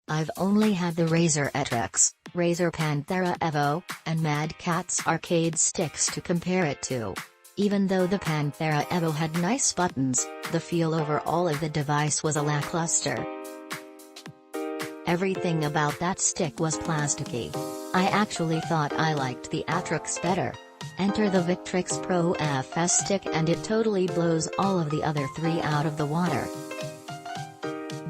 I've only had the Razer Victrix, Razer Panthera Evo, and Mad Catz arcade sticks to compare it to. Even though the Panthera Evo had nice buttons, the feel overall of the device was a lackluster. Everything about that stick was plasticky. I actually thought I liked the Victrix better. Enter the Victrix Pro FS stick and it totally blows all of the other three out of the water.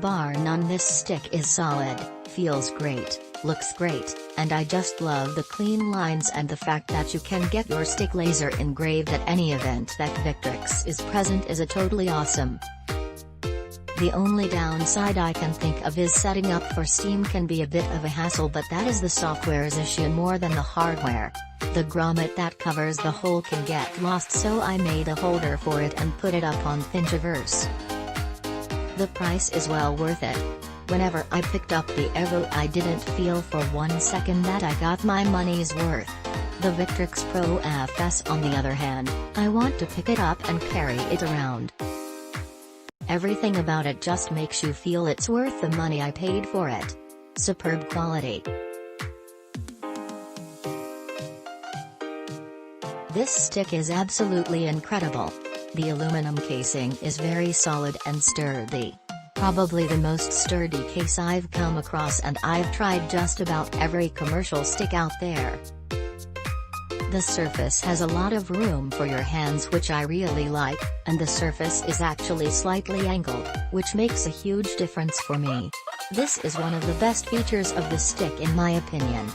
Bar none, this stick is solid, feels great, looks great, and I just love the clean lines and the fact that you can get your stick laser engraved at any event that Victrix is present is a totally awesome. The only downside I can think of is setting up for Steam can be a bit of a hassle, but that is the software's issue more than the hardware. The grommet that covers the hole can get lost, so I made a holder for it and put it up on Thingiverse. The price is well worth it. Whenever I picked up the Evo, I didn't feel for 1 second that I got my money's worth. The Victrix Pro FS on the other hand, I want to pick it up and carry it around. Everything about it just makes you feel it's worth the money I paid for it. Superb quality. This stick is absolutely incredible. The aluminum casing is very solid and sturdy. Probably the most sturdy case I've come across, and I've tried just about every commercial stick out there. The surface has a lot of room for your hands, which I really like, and the surface is actually slightly angled, which makes a huge difference for me. This is one of the best features of the stick in my opinion.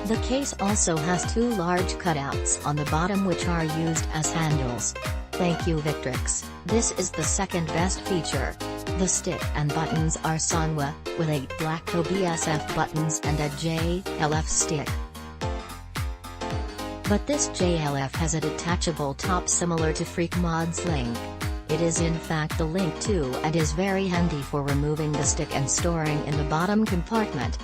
The case also has two large cutouts on the bottom which are used as handles. Thank you Victrix, this is the second best feature. The stick and buttons are Sanwa, with 8 black OBSF buttons and a JLF stick. But this JLF has a detachable top similar to FreakMod's Link. It is in fact the Link 2 and is very handy for removing the stick and storing in the bottom compartment.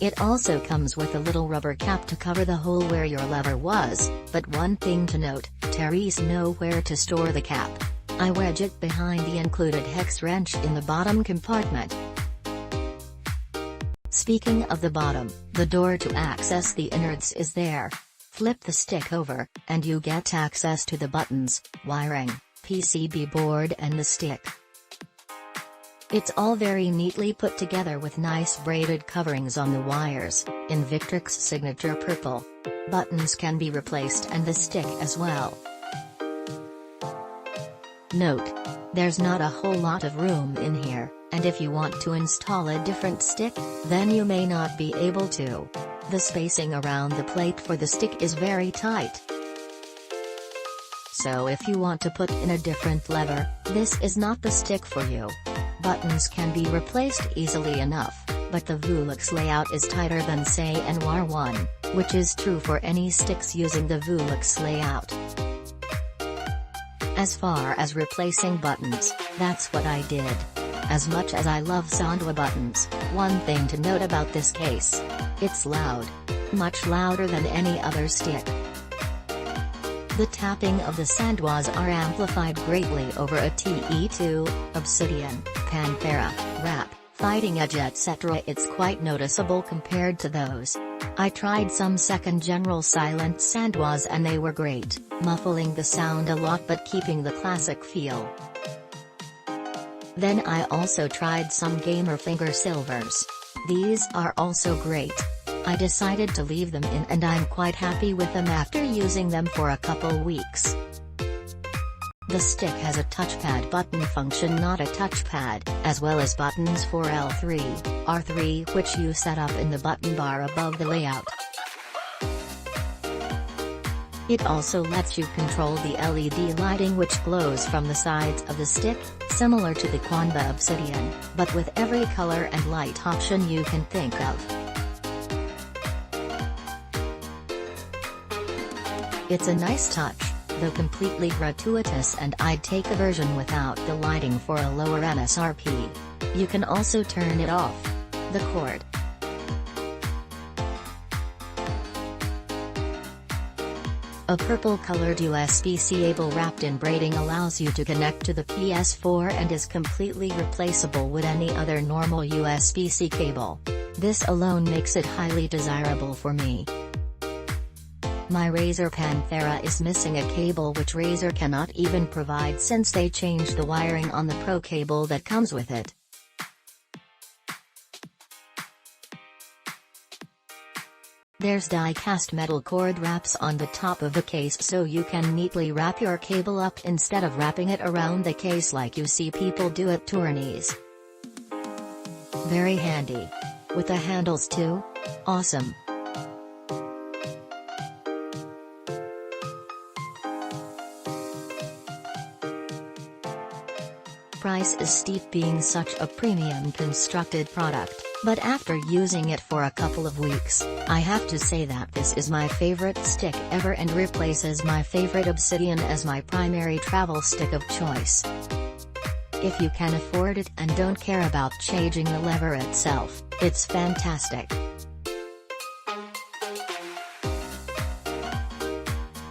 It also comes with a little rubber cap to cover the hole where your lever was, but one thing to note, Terry's know where to store the cap. I wedge it behind the included hex wrench in the bottom compartment. Speaking of the bottom, the door to access the innards is there. Flip the stick over, and you get access to the buttons, wiring, PCB board and the stick. It's all very neatly put together with nice braided coverings on the wires, in Victrix signature purple. Buttons can be replaced and the stick as well. Note: there's not a whole lot of room in here, and if you want to install a different stick, then you may not be able to. The spacing around the plate for the stick is very tight. So if you want to put in a different lever, this is not the stick for you. Buttons can be replaced easily enough, but the Victrix layout is tighter than say NR1, which is true for any sticks using the Victrix layout. As far as replacing buttons, that's what I did. As much as I love Sanwa buttons, one thing to note about this case: it's loud. Much louder than any other stick. The tapping of the Sanwas are amplified greatly over a TE2, Obsidian, Panthera, Rap, Fighting Edge etc. It's quite noticeable compared to those. I tried some second general silent Sanwas and they were great, muffling the sound a lot but keeping the classic feel. Then I also tried some Gamer Finger Silvers. These are also great. I decided to leave them in and I'm quite happy with them after using them for a couple weeks. The stick has a touchpad button function, not a touchpad, as well as buttons for L3, R3 which you set up in the button bar above the layout. It also lets you control the LED lighting which glows from the sides of the stick, similar to the Quanba Obsidian, but with every color and light option you can think of. It's a nice touch, though completely gratuitous, and I'd take a version without the lighting for a lower MSRP. You can also turn it off. The cord. A purple-colored USB-C cable wrapped in braiding allows you to connect to the PS4 and is completely replaceable with any other normal USB-C cable. This alone makes it highly desirable for me. My Razer Panthera is missing a cable which Razer cannot even provide since they changed the wiring on the Pro cable that comes with it. There's die-cast metal cord wraps on the top of the case so you can neatly wrap your cable up instead of wrapping it around the case like you see people do at tourneys. Very handy. With the handles too? Awesome. Price is steep being such a premium constructed product, but after using it for a couple of weeks, I have to say that this is my favorite stick ever and replaces my favorite Obsidian as my primary travel stick of choice. If you can afford it and don't care about changing the lever itself, it's fantastic.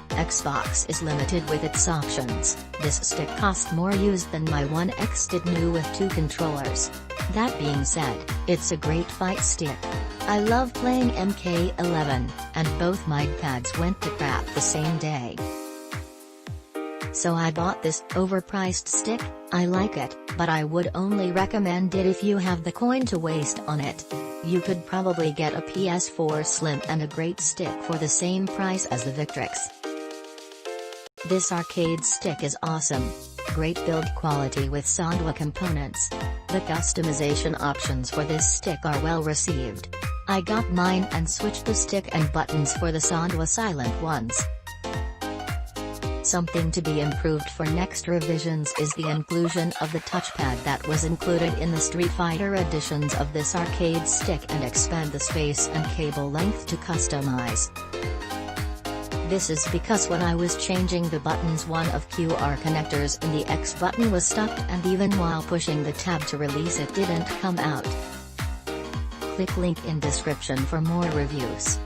Xbox is limited with its options. This stick cost more used than my One X did new with 2 controllers. That being said, it's a great fight stick. I love playing MK11, and both my pads went to crap the same day. So I bought this overpriced stick. I like it, but I would only recommend it if you have the coin to waste on it. You could probably get a PS4 Slim and a great stick for the same price as the Victrix. This arcade stick is awesome. Great build quality with Sondwa components. The customization options for this stick are well received. I got mine and switched the stick and buttons for the Sondwa silent ones. Something to be improved for next revisions is the inclusion of the touchpad that was included in the Street Fighter editions of this arcade stick and expand the space and cable length to customize. This is because when I was changing the buttons one of QR connectors in the X button was stuck and even while pushing the tab to release it didn't come out. Click link in description for more reviews.